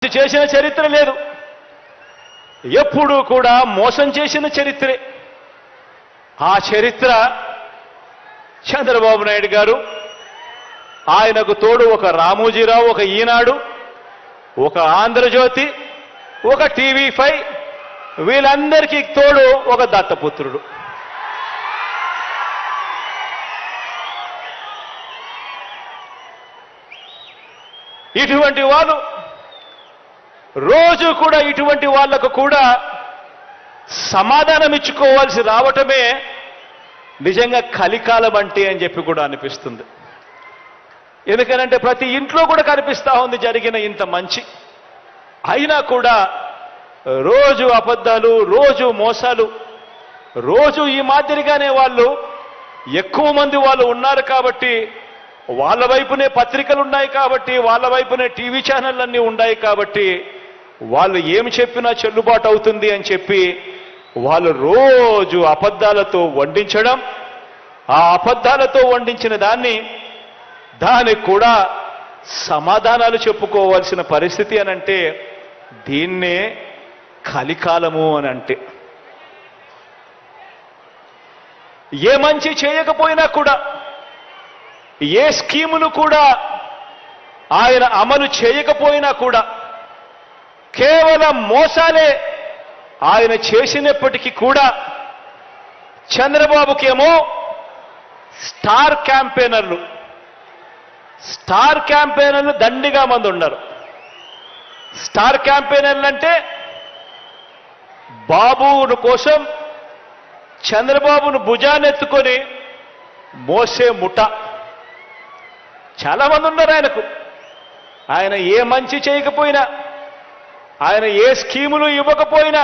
చేసిన చరిత్ర లేదు. ఎప్పుడూ కూడా మోసం చేసిన చరిత్రే. ఆ చరిత్ర చంద్రబాబు నాయుడు గారు, ఆయనకు తోడు ఒక రామోజీరావు, ఒక ఈనాడు, ఒక ఆంధ్రజ్యోతి, ఒక టీవీ5, వీళ్ళందరికీ తోడు ఒక దత్తపుత్రుడు. ఇటువంటి వాళ్ళు రోజు కూడా ఇటువంటి వాళ్లకు కూడా సమాధానం ఇచ్చుకోవాల్సి రావటమే నిజంగా కలికాలం అంటే అని చెప్పి కూడా అనిపిస్తుంది. ఎందుకనంటే ప్రతి ఇంట్లో కూడా కనిపిస్తా ఉంది జరిగిన ఇంత మంచి, అయినా కూడా రోజు అబద్ధాలు, రోజు మోసాలు, రోజు ఈ మాదిరిగానే వాళ్ళు ఎక్కువ మంది వాళ్ళు ఉన్నారు కాబట్టి, వాళ్ళ వైపునే పత్రికలు ఉన్నాయి కాబట్టి, వాళ్ళ వైపునే టీవీ ఛానళ్ళన్నీ ఉన్నాయి కాబట్టి, వాళ్ళు ఏమి చెప్పినా చెల్లుబాటు అవుతుంది అని చెప్పి వాళ్ళు రోజు అబద్ధాలతో వండించడం, ఆ అబద్ధాలతో వండించిన దానికి కూడా సమాధానాలు చెప్పుకోవాల్సిన పరిస్థితి అనంటే దీన్నే కలికాలము అని అంటే. ఏ మంచి చేయకపోయినా కూడా, ఏ స్కీములు కూడా ఆయన అమలు చేయకపోయినా కూడా, కేవలం మోసాలే ఆయన చేసినప్పటికీ కూడా చంద్రబాబుకేమో స్టార్ క్యాంపెయినర్లు దండిగా మంది ఉన్నారు. స్టార్ క్యాంపెయినర్లు అంటే బాబును కోసం చంద్రబాబును భుజానెత్తుకొని మోసే ముఠ చాలా మంది ఉన్నారు ఆయనకు. ఆయన ఏ మంచి చేయకపోయినా, ఆయన ఏ స్కీములు ఇవ్వకపోయినా,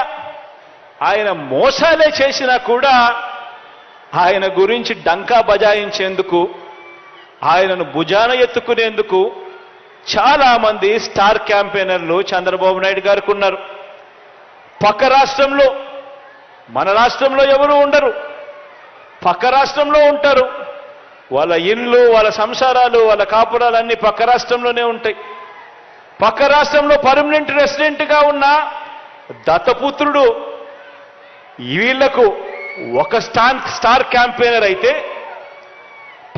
ఆయన మోసాలే చేసినా కూడా ఆయన గురించి డంకా బజాయించేందుకు, ఆయనను భుజాన ఎత్తుకునేందుకు చాలా మంది స్టార్ క్యాంపెయినర్లు చంద్రబాబు నాయుడు గారికి ఉన్నారు. పక్క రాష్ట్రంలో, మన రాష్ట్రంలో ఎవరు ఉండరు, పక్క రాష్ట్రంలో ఉంటారు. వాళ్ళ ఇళ్ళు, వాళ్ళ సంసారాలు, వాళ్ళ కాపురాలు అన్ని పక్క రాష్ట్రంలోనే ఉంటాయి. పక్క రాష్ట్రంలో పర్మనెంట్ రెసిడెంట్గా ఉన్న దత్తపుత్రుడు వీళ్లకు ఒక స్టార్ క్యాంపెయినర్ అయితే,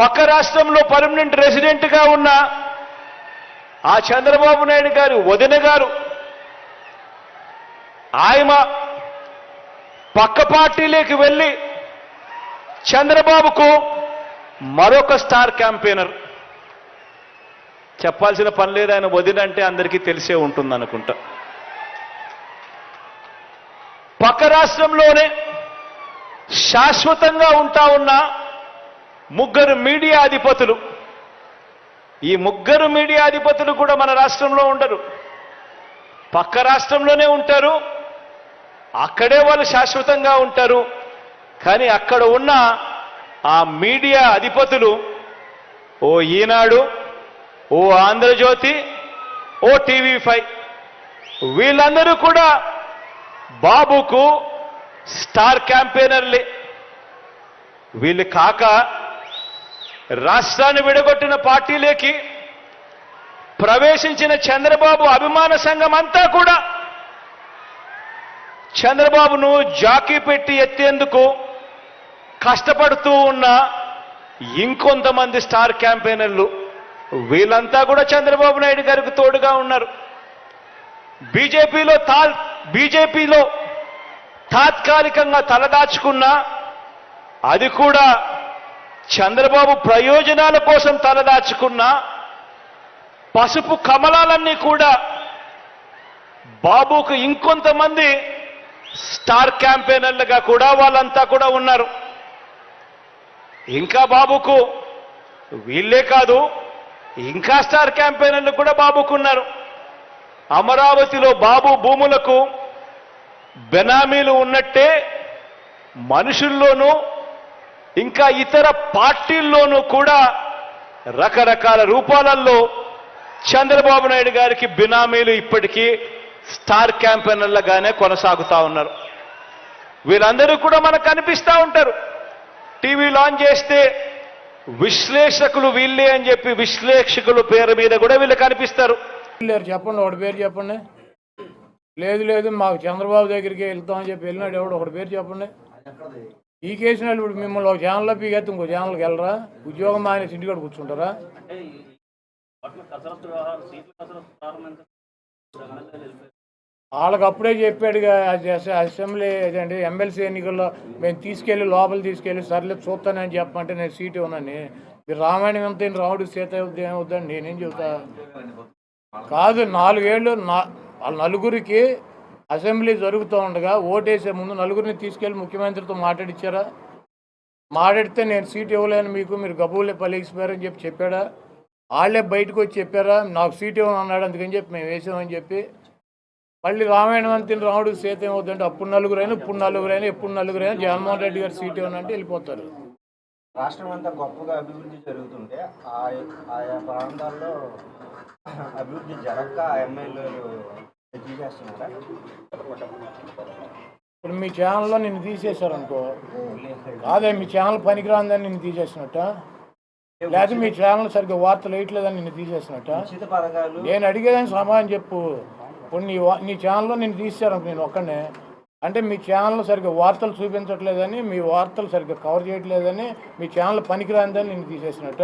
పక్క రాష్ట్రంలో పర్మనెంట్ రెసిడెంట్గా ఉన్న ఆ చంద్రబాబు నాయుడు గారు వదిన గారు, ఆయన పక్క పార్టీలోకి వెళ్ళి చంద్రబాబుకు మరొక స్టార్ క్యాంపెయినర్. చెప్పాల్సిన పని లేదు, ఆయన వదిన అంటే అందరికీ తెలిసే ఉంటుంది అనుకుంటా. పక్క రాష్ట్రంలోనే శాశ్వతంగా ఉంటా ఉన్న ముగ్గురు మీడియా అధిపతులు, ఈ ముగ్గురు మీడియా అధిపతులు కూడా మన రాష్ట్రంలో ఉండరు, పక్క రాష్ట్రంలోనే ఉంటారు. అక్కడే వాళ్ళు శాశ్వతంగా ఉంటారు. కానీ అక్కడ ఉన్న ఆ మీడియా అధిపతులు, ఓ ఈనాడు, ఓ ఆంధ్రజ్యోతి, ఓ టీవీ5, వీళ్ళందరూ కూడా బాబుకు స్టార్ క్యాంపెయినర్లే. వీళ్ళు కాక రాష్ట్రాన్ని విడగొట్టిన పార్టీలోకి ప్రవేశించిన చంద్రబాబు అభిమాన సంఘం అంతా కూడా చంద్రబాబును జాకీ పెట్టి ఎత్తేందుకు కష్టపడుతూ ఉన్న ఇంకొంతమంది స్టార్ క్యాంపెయినర్లు, వీళ్ళంతా కూడా చంద్రబాబు నాయుడు గారికి తోడుగా ఉన్నారు. బీజేపీలో తాత్కాలికంగా తలదాచుకున్నా, అది కూడా చంద్రబాబు ప్రయోజనాల కోసం తలదాచుకున్నా, పసుపు కమలాలన్నీ కూడా బాబుకు ఇంకొంతమంది స్టార్ క్యాంపెయినర్లుగా కూడా వాళ్ళంతా కూడా ఉన్నారు. ఇంకా బాబుకు వీళ్ళే కాదు, ఇంకా స్టార్ క్యాంపెయినర్లు కూడా బాబుకున్నారు. అమరావతిలో బాబు భూములకు బెనామీలు ఉన్నట్టే మనుషుల్లోనూ ఇంకా ఇతర పార్టీల్లోనూ కూడా రకరకాల రూపాలలో చంద్రబాబు నాయుడు గారికి బినామీలు ఇప్పటికీ స్టార్ క్యాంపెయినర్లుగానే కొనసాగుతా ఉన్నారు. వీళ్ళందరూ కూడా మనకు కనిపిస్తూ ఉంటారు. టీవీ లాంచ్ చేస్తే విశ్లేషకులు వీళ్ళే అని చెప్పి విశ్లేషకుల పేరు మీద కూడా వీళ్ళు కనిపిస్తారు. లేరు చెప్పండి, ఒకటి పేరు చెప్పండి. లేదు లేదు మాకు చంద్రబాబు దగ్గరికి వెళ్తామని చెప్పి వెళ్ళినాడు ఎవడు, ఒకటి పేరు చెప్పండి. ఈ కేసులో ఇప్పుడు మిమ్మల్ని ఒక ఛానల్లో పీకెత్తి ఇంకో ఛానల్కి వెళ్ళరా? ఉద్యోగం మానేసి ఇంటికాడ కూర్చుంటారా? వాళ్ళకి అప్పుడే చెప్పాడుగా అసెంబ్లీ అదేంటి ఎమ్మెల్సీ ఎన్నికల్లో మేము తీసుకెళ్ళి లోపల తీసుకెళ్ళి సర్లే చూస్తానని చెప్పమంటే నేను సీటు ఇవ్వనని. మీరు రామాయణం ఎంత రాముడు సీత ఏమవుద్దండి నేనేం చెబుతా? కాదు, 4 ఏళ్ళు వాళ్ళ నలుగురికి అసెంబ్లీ జరుగుతూ ఉండగా ఓటేసే ముందు నలుగురిని తీసుకెళ్ళి ముఖ్యమంత్రితో మాట్లాడిచ్చారా? మాట్లాడితే నేను సీట్ ఇవ్వలేను మీకు, మీరు గబూలే పలిగిపోయారని చెప్పి చెప్పాడా? వాళ్ళే బయటకు వచ్చి చెప్పారా నాకు సీట్ ఇవ్వను అన్నాడు, అందుకని చెప్పి మేము వేసామని చెప్పి. మళ్ళీ రామాయణం అంతే రాముడు సీత ఏమవుతుందంటే అప్పుడు నలుగురైనా ఇప్పుడు నలుగురైనా ఎప్పుడు నలుగురైనా జగన్మోహన్ రెడ్డి గారు సీట్ ఇవ్వనంటే వెళ్ళిపోతారు. రాష్ట్రం అంతా గొప్పగా అభివృద్ధి జరుగుతుంటే ఆయా ప్రాంతాల్లో అభివృద్ధి జరగక ఎమ్మెల్యేలు తీసేస్తున్నారా? ఇప్పుడు మీ ఛానల్లో నిన్ను తీసేశారు అనుకో, కాదే మీ ఛానల్ పనికిరాందని నిన్ను తీసేసినట్ట, లేదా మీ ఛానల్ సరిగ్గా వార్తలు వేయట్లేదని నిన్ను తీసేసినట్ట? నేను అడిగేదాన్ని సమాధానం చెప్పు. ఇప్పుడు నీ ఛానల్లో నిన్ను తీసేశారు నేను ఒక్కనే అంటే మీ ఛానల్ సరిగ్గా వార్తలు చూపించట్లేదని, మీ వార్తలు సరిగ్గా కవర్ చేయట్లేదని, మీ ఛానల్ పనికిరాందని నిన్ను తీసేసినట్ట.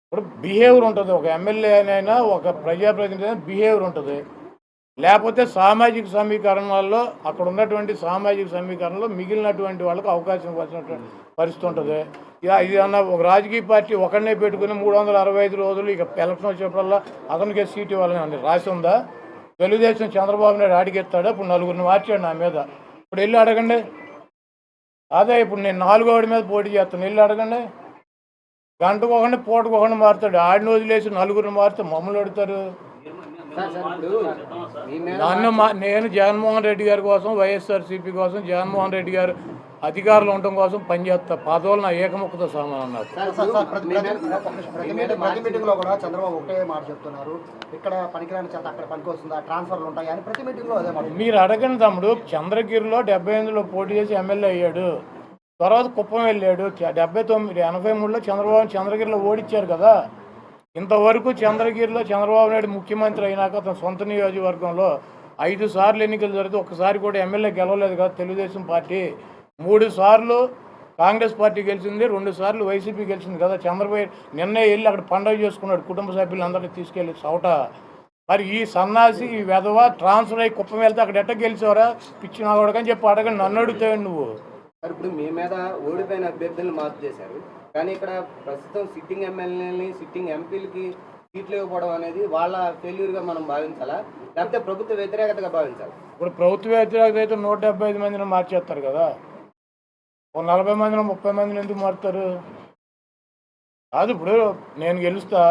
ఇప్పుడు బిహేవియర్ ఉంటుంది, ఒక ఎమ్మెల్యేనైనా ఒక ప్రజాప్రతినిధి అయినా బిహేవియర్ ఉంటుంది. లేకపోతే సామాజిక సమీకరణాల్లో అక్కడ ఉన్నటువంటి సామాజిక సమీకరణలో మిగిలినటువంటి వాళ్ళకు అవకాశం వచ్చినటువంటి పరిస్థితి ఉంటుంది. ఇది అన్న ఒక రాజకీయ పార్టీ ఒకరినే పెట్టుకుని 365 రోజులు ఇక ఎలక్షన్ వచ్చినప్పుడల్లా అతనికే సీట్ ఇవ్వాలని రాసి ఉందా? తెలుగుదేశం చంద్రబాబు నాయుడు అడిగెత్తాడు, ఇప్పుడు నలుగురిని మార్చాడు నా మీద. ఇప్పుడు వెళ్ళి అడగండి. అదే ఇప్పుడు నేను 4వ వాడి మీద పోటీ చేస్తాను, వెళ్ళి అడగండి. గంటకు ఒకటి పూటకు ఒకటి మారుతాడు. ఆడిని వదిలేసి నలుగురిని మారితే మమ్మల్ని అడుగుతారు. నేను జగన్మోహన్ రెడ్డి గారి కోసం, వైఎస్ఆర్సీపీ కోసం, జగన్మోహన్ రెడ్డి గారు అధికారులు ఉండటం కోసం పనిచేస్తా. పదవులు నా ఏకముఖతో సమానం అన్నారు. ప్రతి మీటింగ్ లో కూడా చంద్రబాబు ఒకటే మాట చెప్తున్నారు, ఇక్కడ పనికిరాని చేత అక్కడ పనికి వస్తుందా, ట్రాన్స్ఫర్లు ఉంటాయి అని ప్రతి మీటింగ్ లో అదే మాట. మీరు అడగండి తమ్ముడు. చంద్రగిరిలో 78లో పోటీ చేసి ఎమ్మెల్యే అయ్యాడు, తర్వాత కుప్పం వెళ్ళాడు. 79, 83లో చంద్రబాబు చంద్రగిరిలో ఓడించారు కదా. ఇంతవరకు చంద్రగిరిలో చంద్రబాబు నాయుడు ముఖ్యమంత్రి అయినాక అతని సొంత నియోజకవర్గంలో 5 సార్లు ఎన్నికలు జరిగితే ఒక్కసారి కూడా ఎమ్మెల్యే గెలవలేదు కదా తెలుగుదేశం పార్టీ. 3 సార్లు కాంగ్రెస్ పార్టీ గెలిచింది, 2 సార్లు వైసీపీ గెలిచింది కదా. చంద్రబాబు నిన్నే వెళ్ళి అక్కడ పండుగ చేసుకున్నాడు కుటుంబ సభ్యులందరినీ తీసుకెళ్ళి చౌట. మరి ఈ సన్నాసి ఈ వెధవ ట్రాన్స్ఫర్ అయ్యి కుప్పం వెళ్తే అక్కడ ఎట్ట గెలిచేవరా పిచ్చిన కొడకని చెప్పి అడగండి, నన్ను అడుగుతావు నువ్వు. ఇప్పుడు మీ మీద ఓడిపోయిన అభ్యర్థులను మార్పు చేశారు, కానీ ఇక్కడ ప్రస్తుతం సిట్టింగ్ ఎమ్మెల్యేలని సిట్టింగ్ ఎంపీలకి సీట్లు ఇవ్వకపోవడం అనేది వాళ్ళ ఫెయిల్యూర్గా మనం భావించాలా, లేకపోతే ప్రభుత్వ వ్యతిరేకతగా భావించాలి? ఇప్పుడు ప్రభుత్వ వ్యతిరేకత అయితే 175 మందిని మార్చేస్తారు కదా. ఒక 40 మందిని 30 మందిని ఎందుకు మారుతారు? కాదు, ఇప్పుడు నేను గెలుస్తా,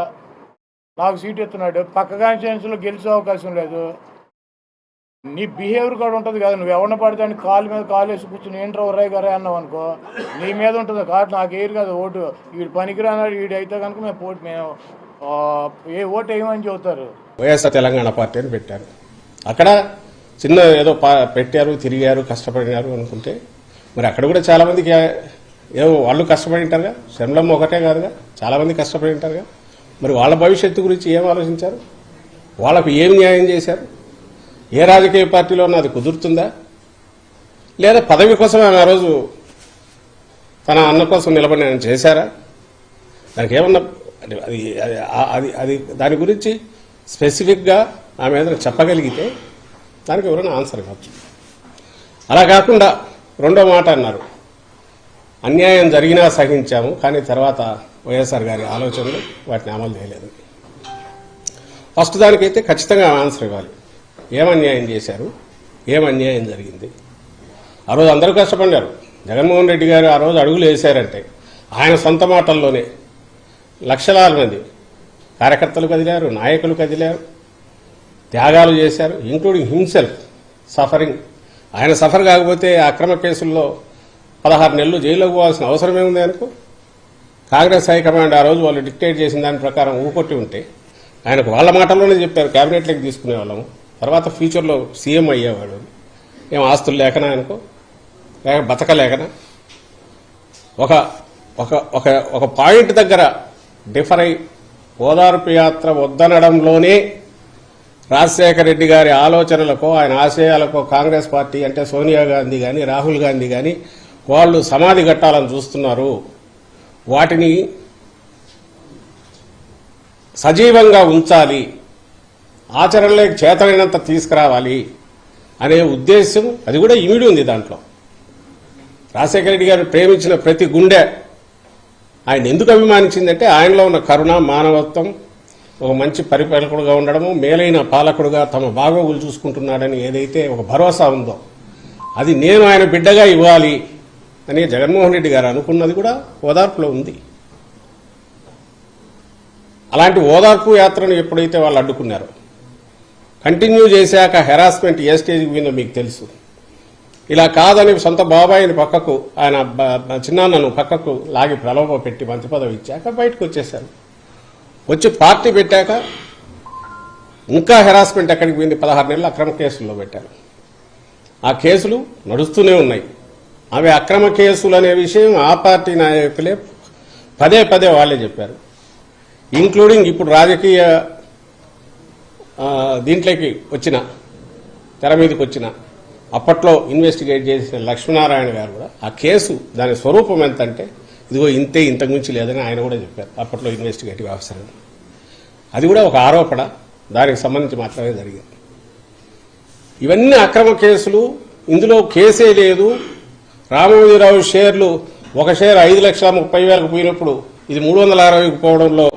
నాకు సీట్ ఎత్తున్నాడు, పక్క కాన్స్టిట్యున్సీలో గెలిచే అవకాశం లేదు. నీ బిహేవియర్ కూడా ఉంటుంది కదా. నువ్వు ఎవరిని పడితే అని కాలు మీద కాలు వేసి కూర్చుని ఏంట్రా ఒర్రాయి గారే అన్నావు అనుకో, నీ మీద ఉంటుంది. కాబట్టి నాకు ఏరు కదా ఓటు, వీడు పనికిరానాడు వీడు అయితే కనుక మేము ఓటు వేయమని చెబుతారు. వైఎస్ఆర్ తెలంగాణ పార్టీ అని పెట్టారు. అక్కడ చిన్న ఏదో పెట్టారు, తిరిగారు, కష్టపడినారు అనుకుంటే మరి అక్కడ కూడా చాలామందికి ఏదో వాళ్ళు కష్టపడి ఉంటారుగా. శరణం ఒకటే కాదుగా, చాలామంది కష్టపడి ఉంటారుగా. మరి వాళ్ళ భవిష్యత్తు గురించి ఏం ఆలోచించారు? వాళ్ళకు ఏం న్యాయం చేశారు? ఏ రాజకీయ పార్టీలో అది కుదురుతుందా? లేదా పదవి కోసం ఆమె ఆ రోజు తన అన్న కోసం నిలబడి ఆయన చేశారా? దానికి ఏమన్నా అది దాని గురించి స్పెసిఫిక్గా ఆమె ఏదైనా చెప్పగలిగితే దానికి ఎవరైనా ఆన్సర్ కావచ్చు. అలా కాకుండా రెండో మాట అన్నారు, అన్యాయం జరిగినా సహించాము, కానీ తర్వాత వైఎస్ఆర్ గారి ఆలోచనలు వాటిని అమలు చేయలేదు. ఫస్ట్ దానికైతే ఖచ్చితంగా ఆన్సర్ ఇవ్వాలి. ఏం అన్యాయం చేశారు, ఏం అన్యాయం జరిగింది? ఆ రోజు అందరూ కష్టపడ్డారు. జగన్మోహన్ రెడ్డి గారు ఆ రోజు అడుగులు వేశారంటే ఆయన సొంత మాటల్లోనే లక్షలాది మంది కార్యకర్తలు కదిలారు, నాయకులు కదిలారు, త్యాగాలు చేశారు, ఇంక్లూడింగ్ హిమ్సెల్ఫ్ సఫరింగ్. ఆయన సఫర్ కాకపోతే అక్రమ కేసుల్లో 16 నెలలు జైల్లోకి పోవాల్సిన అవసరమే ఉంది అనుకో. కాంగ్రెస్ హైకమాండ్ ఆ రోజు వాళ్ళు డిక్టేట్ చేసిన దాని ప్రకారం ఊకొట్టి ఉంటే ఆయనకు వాళ్ళ మాటల్లోనే చెప్పారు క్యాబినెట్లోకి తీసుకునే వాళ్ళము, తర్వాత ఫ్యూచర్లో సీఎం అయ్యేవాడు. ఏం ఆస్తులు లేకనా అనుకో, లేక బతకలేకనా? ఒక ఒక ఒక ఒక పాయింట్ దగ్గర డిఫర్ అయి ఓదార్పు యాత్ర వద్దనడంలోనే రాజశేఖర రెడ్డి గారి ఆలోచనలకో ఆయన ఆశయాలకో కాంగ్రెస్ పార్టీ అంటే సోనియా గాంధీ కానీ రాహుల్ గాంధీ కానీ వాళ్ళు సమాధి కట్టాలని చూస్తున్నారు. వాటిని సజీవంగా ఉంచాలి, ఆచరణలోకి చేతనైనంత తీసుకురావాలి అనే ఉద్దేశం అది కూడా ఇమిడి ఉంది దాంట్లో. రాజశేఖర రెడ్డి గారు ప్రేమించిన ప్రతి గుండె ఆయన ఎందుకు అభిమానించిందంటే ఆయనలో ఉన్న కరుణ, మానవత్వం, ఒక మంచి పరిపాలకుడుగా ఉండడము, మేలైన పాలకుడుగా తమ బాగోగులు చూసుకుంటున్నాడని ఏదైతే ఒక భరోసా ఉందో అది నేను ఆయన బిడ్డగా ఇవ్వాలి అని జగన్మోహన్ రెడ్డి గారు అనుకున్నది కూడా ఓదార్పులో ఉంది. అలాంటి ఓదార్పు యాత్రను ఎప్పుడైతే వాళ్ళు అడ్డుకున్నారో, కంటిన్యూ చేశాక హెరాస్మెంట్ ఏ స్టేజ్కి పోయిందో మీకు తెలుసు. ఇలా కాదని సొంత బాబాయిని పక్కకు, ఆయన చిన్నాన్నను పక్కకు లాగి ప్రలోభ పెట్టి మంత్రి పదవి ఇచ్చాక బయటకు వచ్చేశారు. వచ్చి పార్టీ పెట్టాక ఇంకా హెరాస్మెంట్ ఎక్కడికి పోయింది? 16 నెలలు అక్రమ కేసుల్లో పెట్టారు. ఆ కేసులు నడుస్తూనే ఉన్నాయి. అవి అక్రమ కేసులు అనే విషయం ఆ పార్టీ నాయకులే పదే పదే వాళ్ళే చెప్పారు. ఇంక్లూడింగ్ ఇప్పుడు రాజకీయ దీంట్లోకి వచ్చిన, తెర మీదకి వచ్చిన, అప్పట్లో ఇన్వెస్టిగేట్ చేసిన లక్ష్మీనారాయణ గారు కూడా ఆ కేసు దాని స్వరూపం ఎంత అంటే ఇదిగో ఇంతే, ఇంతకుమించి లేదని ఆయన కూడా చెప్పారు అప్పట్లో ఇన్వెస్టిగేటివ్ ఆఫీసర్. అది కూడా ఒక ఆరోపణ, దానికి సంబంధించి మాత్రమే జరిగింది. ఇవన్నీ అక్రమ కేసులు. ఇందులో కేసే లేదు. రామోజీరావు షేర్లు, ఒక షేర్ 5,30,000కు పోయినప్పుడు ఇది 360కు పోవడంలో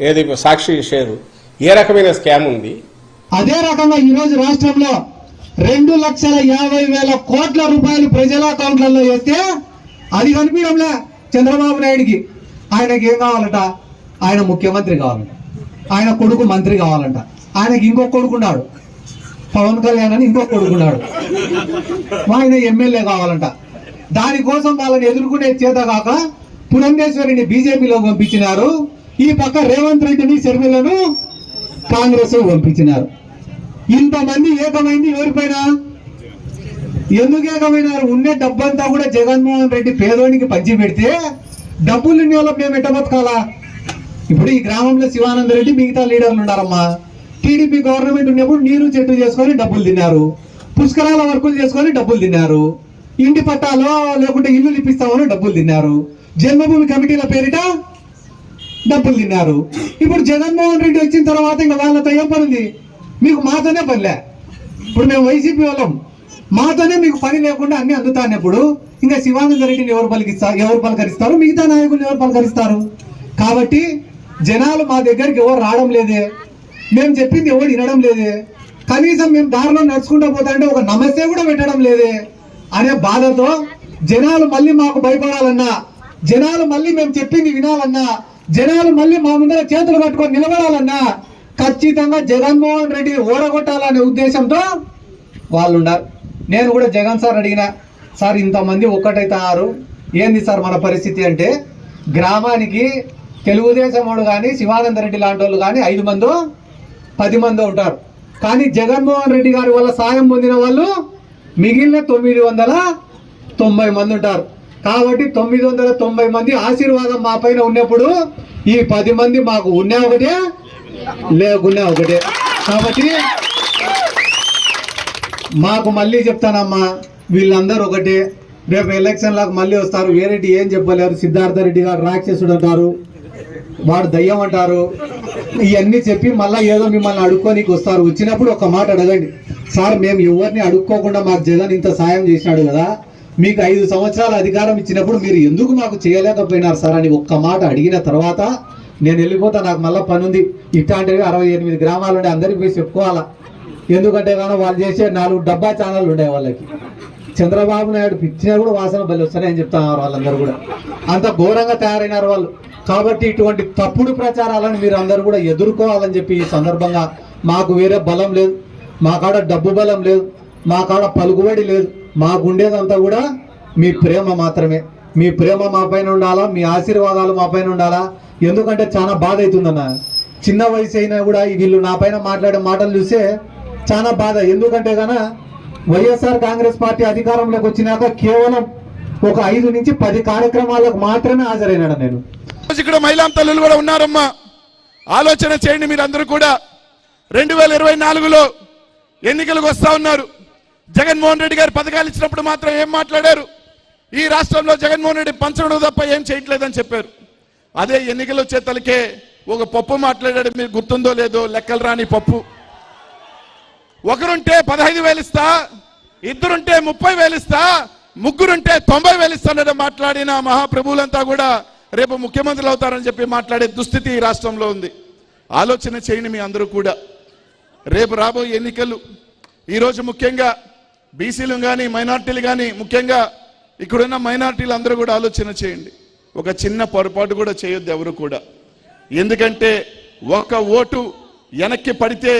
ఏది సాక్షి షేరు, ఏ రకమైన స్కామ్ ఉంది? అదే రకంగా ఈ రోజు రాష్ట్రంలో 2,50,000 కోట్ల రూపాయలు ప్రజల అకౌంట్లలో వేస్తే అది కనిపించడంలే చంద్రబాబు నాయుడికి. ఆయనకి ఏం కావాలంట? ఆయన ముఖ్యమంత్రి కావాలంట, ఆయన కొడుకు మంత్రి కావాలంట, ఆయనకి ఇంకొక కొడుకున్నాడు పవన్ కళ్యాణ్ అని, ఇంకొక కొడుకున్నాడు, ఆయన ఎమ్మెల్యే కావాలంట. దానికోసం వాళ్ళని ఎదుర్కొనే చేత కాక పురంధేశ్వరిని బీజేపీలో పంపించినారు. ఈ పక్క రేవంత్ రెడ్డిని, షర్మిలను కాంగ్రెస్ పంపించినారు. ఇంతమంది ఏకమైంది ఎవరిపైన? ఎందుకు ఏకమైనారు? ఉండే డబ్బంతా కూడా జగన్మోహన్ రెడ్డి పేదోనికి పంచి పెడితే డబ్బులు వాళ్ళ మేము ఎట్ట బతకాలా? ఇప్పుడు ఈ గ్రామంలో శివానంద రెడ్డి మిగతా లీడర్లు ఉన్నారమ్మా. టీడీపీ గవర్నమెంట్ ఉన్నప్పుడు నీరు చెట్టు చేసుకొని డబ్బులు తిన్నారు, పుష్కరాల వర్కులు చేసుకొని డబ్బులు తిన్నారు, ఇంటి పట్టాలో లేకుంటే ఇల్లు ఇప్పిస్తామని డబ్బులు తిన్నారు, జన్మభూమి కమిటీల పేరిట డబ్బులు తిన్నారు. ఇప్పుడు జగన్మోహన్ రెడ్డి వచ్చిన తర్వాత ఇంకా వాళ్ళతో ఏం పని ఉంది? మీకు మాతోనే పనిలే. ఇప్పుడు మేము వైసీపీ వాళ్ళం, మాతోనే మీకు పని లేకుండా అన్ని అందుతానప్పుడు ఇంకా శివానంద రెడ్డిని ఎవరు పలకరిస్తారు? మిగతా నాయకులు ఎవరు పలకరిస్తారు? కాబట్టి జనాలు మా దగ్గరికి ఎవరు రావడం లేదే, మేము చెప్పింది ఎవరు వినడం లేదే, కనీసం మేము దారిలో నడుచుకుంటూ పోతా అంటే ఒక నమస్తే కూడా పెట్టడం లేదే అనే బాధతో జనాలు మళ్ళీ మాకు భయపడాలన్నా, జనాలు మళ్ళీ మేము చెప్పింది వినాలన్నా, జనాలు మళ్ళీ మా ముందర చేతులు కట్టుకొని నిలబడాలన్నా ఖచ్చితంగా జగన్మోహన్ రెడ్డి ఓడగొట్టాలనే ఉద్దేశంతో వాళ్ళు ఉన్నారు. నేను కూడా జగన్ సార్ అడిగిన, సార్ ఇంతమంది ఒక్కటైతున్నారు, ఏంది సార్ మన పరిస్థితి అంటే, గ్రామానికి తెలుగుదేశం వాడు కానీ శివానంద రెడ్డి లాంటి వాళ్ళు కానీ 5 మందో 10 మందో ఉంటారు. కానీ జగన్మోహన్ రెడ్డి గారి వల్ల సాయం పొందిన వాళ్ళు మిగిలిన 990 మంది ఉంటారు. కాబట్టి 990 మంది ఆశీర్వాదం మా పైన ఉన్నప్పుడు ఈ 10 మంది మాకు ఉన్నా ఒకటే, లేకున్నా ఒకటే. కాబట్టి మాకు మళ్ళీ చెప్తానమ్మా, వీళ్ళందరూ ఒకటే. రేపు ఎలక్షన్లకు మళ్ళీ వస్తారు, వేరేటి ఏం చెప్పలేరు. సిద్ధార్థ రెడ్డి గారు రాక్షసుడు అంటారు, వాడు దయ్యం అంటారు, ఇవన్నీ చెప్పి మళ్ళీ ఏదో మిమ్మల్ని అడుక్కోనికి వస్తారు. వచ్చినప్పుడు ఒక మాట అడగండి, సార్ మేము ఎవరిని అడుక్కోకుండా మాకు జగన్ ఇంత సాయం చేసినాడు కదా, మీకు 5 సంవత్సరాల అధికారం ఇచ్చినప్పుడు మీరు ఎందుకు మాకు చేయలేకపోయినారు సార్ అని ఒక్క మాట అడిగిన తర్వాత నేను వెళ్ళిపోతా, నాకు మళ్ళీ పని ఉంది. ఇట్లాంటివి 68 గ్రామాలు ఉండే అందరికి పోయి చెప్పుకోవాలా. ఎందుకంటే కానీ వాళ్ళు చేసే 4 డబ్బా ఛానళ్ళు ఉండే వాళ్ళకి. చంద్రబాబు నాయుడు పిచ్చినా కూడా వాసన బలి వస్తాయని చెప్తున్నారు వాళ్ళందరూ కూడా. అంత ఘోరంగా తయారైనారు వాళ్ళు. కాబట్టి ఇటువంటి తప్పుడు ప్రచారాలను మీరు అందరూ కూడా ఎదుర్కోవాలని చెప్పి ఈ సందర్భంగా, మాకు వేరే బలం లేదు, మా కాడ డబ్బు బలం లేదు, మా కాడ పలుకుబడి లేదు, మాకుండేదంతా కూడా మీ ప్రేమ మాత్రమే. మీ ప్రేమ మా పైన ఉండాలా, మీ ఆశీర్వాదాలు మా పైన ఉండాలా. ఎందుకంటే చాలా బాధ అవుతుందన్న, చిన్న వయసు అయినా కూడా వీళ్ళు నా పైన మాట్లాడే మాటలు చూస్తే చాలా బాధ. ఎందుకంటే కన వైఎస్ఆర్ కాంగ్రెస్ పార్టీ అధికారంలోకి వచ్చినాక కేవలం ఒక 5 నుంచి 10 కార్యక్రమాలకు మాత్రమే హాజరైనాడు నేను. ఇక్కడ మహిళా తల్లులు కూడా ఉన్నారమ్మా. ఆలోచన చేయండి మీరందరూ కూడా. 2024లో ఎన్నికలకు వస్తా ఉన్నారు. జగన్మోహన్ రెడ్డి గారు పథకాలు ఇచ్చినప్పుడు మాత్రం ఏం మాట్లాడారు? ఈ రాష్ట్రంలో జగన్మోహన్ రెడ్డి పంచడం తప్ప ఏం చేయట్లేదని చెప్పారు. అదే ఎన్నికలు వచ్చే తలకే ఒక పప్పు మాట్లాడాడు, మీకు గుర్తుందో లేదో, లెక్కలు రాని పప్పు. ఒకరుంటే 15,000 ఇస్తా, ఇద్దరుంటే 30,000 ఇస్తా, ముగ్గురుంటే 90,000 ఇస్తానని మాట్లాడిన మహాప్రభువులంతా కూడా రేపు ముఖ్యమంత్రులు అవుతారని చెప్పి మాట్లాడే దుస్థితి ఈ రాష్ట్రంలో ఉంది. ఆలోచన చేయండి మీ అందరూ కూడా. రేపు రాబోయే ఎన్నికలు ఈరోజు ముఖ్యంగా బీసీలు కానీ మైనార్టీలు కానీ, ముఖ్యంగా ఇక్కడున్న మైనార్టీలు అందరూ కూడా ఆలోచన చేయండి. ఒక చిన్న పొరపాటు కూడా చేయొద్దు ఎవరు కూడా. ఎందుకంటే ఒక ఓటు వెనక్కి పడితే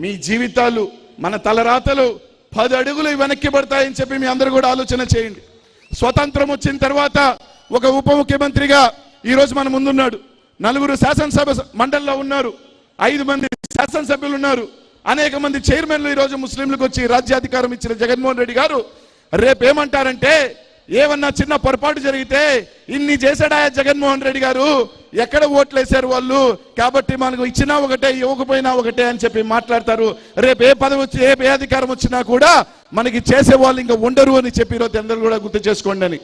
మీ జీవితాలు, మన తలరాతలు 10 అడుగులు వెనక్కి పడతాయని చెప్పి మీ అందరూ కూడా ఆలోచన చేయండి. స్వతంత్రం వచ్చిన తర్వాత ఒక ఉప ముఖ్యమంత్రిగా ఈరోజు మన ముందున్నాడు. 4 శాసనసభ మండలిలో ఉన్నారు, 5 మంది శాసనసభ్యులు ఉన్నారు, అనేక మంది చైర్మన్లు ఈరోజు ముస్లింలకు వచ్చి రాజ్యాధికారం ఇచ్చిన జగన్మోహన్ రెడ్డి గారు రేపేమంటారంటే, ఏమన్నా చిన్న పొరపాటు జరిగితే ఇన్ని చేశాడా జగన్మోహన్ రెడ్డి గారు, ఎక్కడ ఓట్లు వేశారు వాళ్ళు, కాబట్టి మనకు ఇచ్చినా ఒకటే ఇవ్వకపోయినా ఒకటే అని చెప్పి మాట్లాడతారు. రేపు ఏ పదవి వచ్చి ఏ అధికారం వచ్చినా కూడా మనకి చేసే వాళ్ళు ఇంకా ఉండరు అని చెప్పి ఈరోజు అందరూ కూడా గుర్తు చేసుకోండి అని.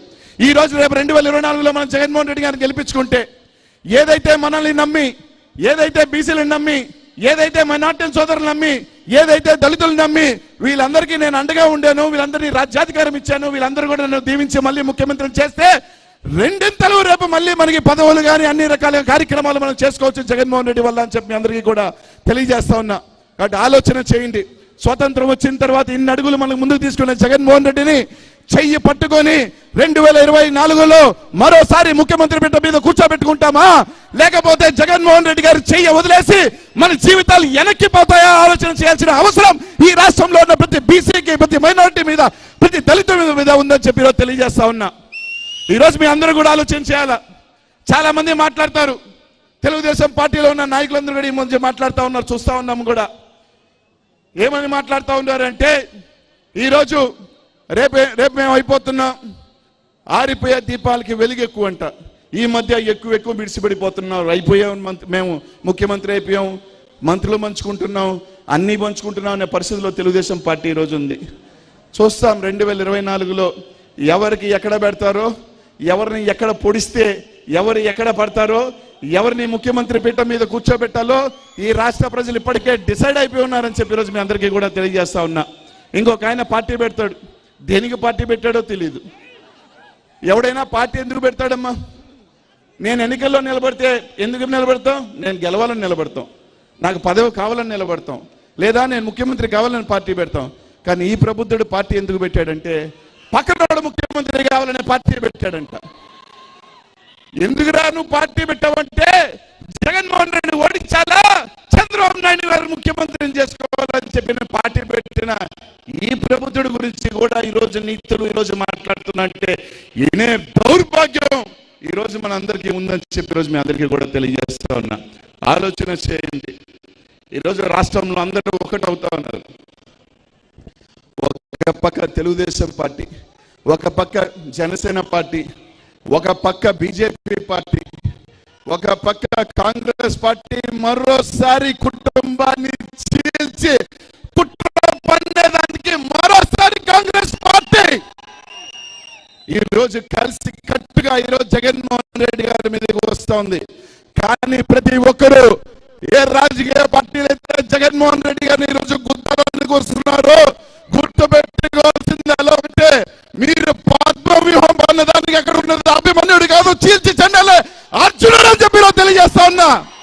ఈ రోజు రేపు 2024లో మనం జగన్మోహన్ రెడ్డి గారిని గెలిపించుకుంటే, ఏదైతే మనల్ని నమ్మి, ఏదైతే బీసీలను నమ్మి, ఏదైతే మైనార్టీ సోదరులు నమ్మి, ఏదైతే దళితులు నమ్మి వీళ్ళందరికీ నేను అండగా ఉండాను, వీళ్ళందరినీ రాజ్యాధికారం ఇచ్చాను, వీళ్ళందరూ కూడా నన్ను దీవించి మళ్ళీ ముఖ్యమంత్రిని చేస్తే రెండింతలు రేపు మళ్ళీ మనకి పదవులు కానీ అన్ని రకాల కార్యక్రమాలు మనం చేసుకోవచ్చు జగన్మోహన్ రెడ్డి వల్ల అని చెప్పి అందరికీ కూడా తెలియజేస్తా ఉన్నా. కాబట్టి ఆలోచన చేయండి. స్వతంత్రం వచ్చిన తర్వాత ఇన్ని అడుగులు మనకు ముందుకు తీసుకున్న జగన్మోహన్ రెడ్డిని చెయ్యి పట్టుకొని 2024లో మరోసారి ముఖ్యమంత్రి బిడ్డ మీద కూర్చోబెట్టుకుంటామా, లేకపోతే జగన్మోహన్ రెడ్డి గారు చెయ్యి వదిలేసి మన జీవితాలు వెనక్కి పోతాయా ఆలోచన చేయాల్సిన అవసరం ఈ రాష్ట్రంలో ఉన్న ప్రతి బీసీకి, ప్రతి మైనారిటీ మీద, ప్రతి దళితుల మీద ఉందని చెప్పి ఈరోజు తెలియజేస్తా ఉన్నా. ఈరోజు మీ అందరూ కూడా ఆలోచన చేయాలా. చాలా మంది మాట్లాడతారు, తెలుగుదేశం పార్టీలో ఉన్న నాయకులందరూ కూడా ఈ మధ్య మాట్లాడుతూ ఉన్నారు, చూస్తా ఉన్నాము కూడా. ఏమని మాట్లాడుతూ ఉన్నారంటే, ఈరోజు రేపు మేము అయిపోతున్నాం, ఆరిపోయే దీపాలకి వెలుగు ఎక్కువ అంట. ఈ మధ్య ఎక్కువ విడిచిపడిపోతున్నాం, అయిపోయాం, మేము ముఖ్యమంత్రి అయిపోయాం, మంత్రులు పంచుకుంటున్నాం, అన్నీ పంచుకుంటున్నాం అనే పరిస్థితిలో తెలుగుదేశం పార్టీ ఈరోజు ఉంది. చూస్తాం 2024లో ఎవరికి ఎక్కడ పెడతారో, ఎవరిని ఎక్కడ పొడిస్తే ఎవరు ఎక్కడ పడతారో, ఎవరిని ముఖ్యమంత్రి పీఠం మీద కూర్చోబెట్టాలో ఈ రాష్ట్ర ప్రజలు ఇప్పటికే డిసైడ్ అయిపోయి ఉన్నారని చెప్పి ఈరోజు మీ అందరికీ కూడా తెలియజేస్తా ఉన్నా. ఇంకొక ఆయన పార్టీ పెడతాడు, దేనికి పార్టీ పెట్టాడో తెలియదు. ఎవడైనా పార్టీ ఎందుకు పెడతాడమ్మా? నేను ఎన్నికల్లో నిలబడితే ఎందుకు నిలబడతాం? నేను గెలవాలని నిలబడతాం, నాకు పదవి కావాలని నిలబడతాం, లేదా నేను ముఖ్యమంత్రి కావాలని పార్టీ పెడతాం. కానీ ఈ ప్రబుద్ధుడు పార్టీ ఎందుకు పెట్టాడంటే, పక్కనోడు ముఖ్యమంత్రి కావాలనే పార్టీ పెట్టాడంట. ఎందుకురా నువ్వు పార్టీ పెట్టావంటే, జగన్మోహన్ రెడ్డి ఓడించాలా, చంద్రబాబు నాయుడు గారు ముఖ్యమంత్రిని చేసుకోవాలని చెప్పిన పార్టీ పెట్టిన ఈ ప్రబుద్ధుడి గురించి కూడా ఈరోజు నీతులు ఈరోజు మాట్లాడుతున్నంటే ఈయనే దౌర్భాగ్యం ఈరోజు మన అందరికీ ఉందని చెప్పి ఈరోజు మీ అందరికీ కూడా తెలియజేస్తా ఉన్నా. ఆలోచన చేయండి. ఈరోజు రాష్ట్రంలో అందరూ ఒకటవుతా ఉన్నారు. ఒక పక్క తెలుగుదేశం పార్టీ, ఒక పక్క జనసేన పార్టీ, ఒక పక్క బీజేపీ పార్టీ, ఒక పక్క కాంగ్రెస్ పార్టీ మరోసారి కుటుంబాన్ని చీల్చి కుట్ర పన్నేదానికి మరోసారి కాంగ్రెస్ పార్టీ ఈరోజు కలిసి కట్టుగా ఈరోజు జగన్మోహన్ రెడ్డి గారి మీదకి వస్తోంది. కానీ ప్రతి ఒక్కరూ ఏ రాజకీయ పార్టీలు అయితే జగన్మోహన్ రెడ్డి గారిని ఈరోజు గుర్తానికి వస్తున్నారో గుర్తు పెట్టుకోవాల్సింది అలా ఉంటే, మీరు పద్మవ్యూహం అన్నదానికి అక్కడ ఉన్నది అభిమన్యుడు కాదు, చీల్చి చెండాలే అర్జునుడు అని చెప్పి తెలియజేస్తా ఉన్నా.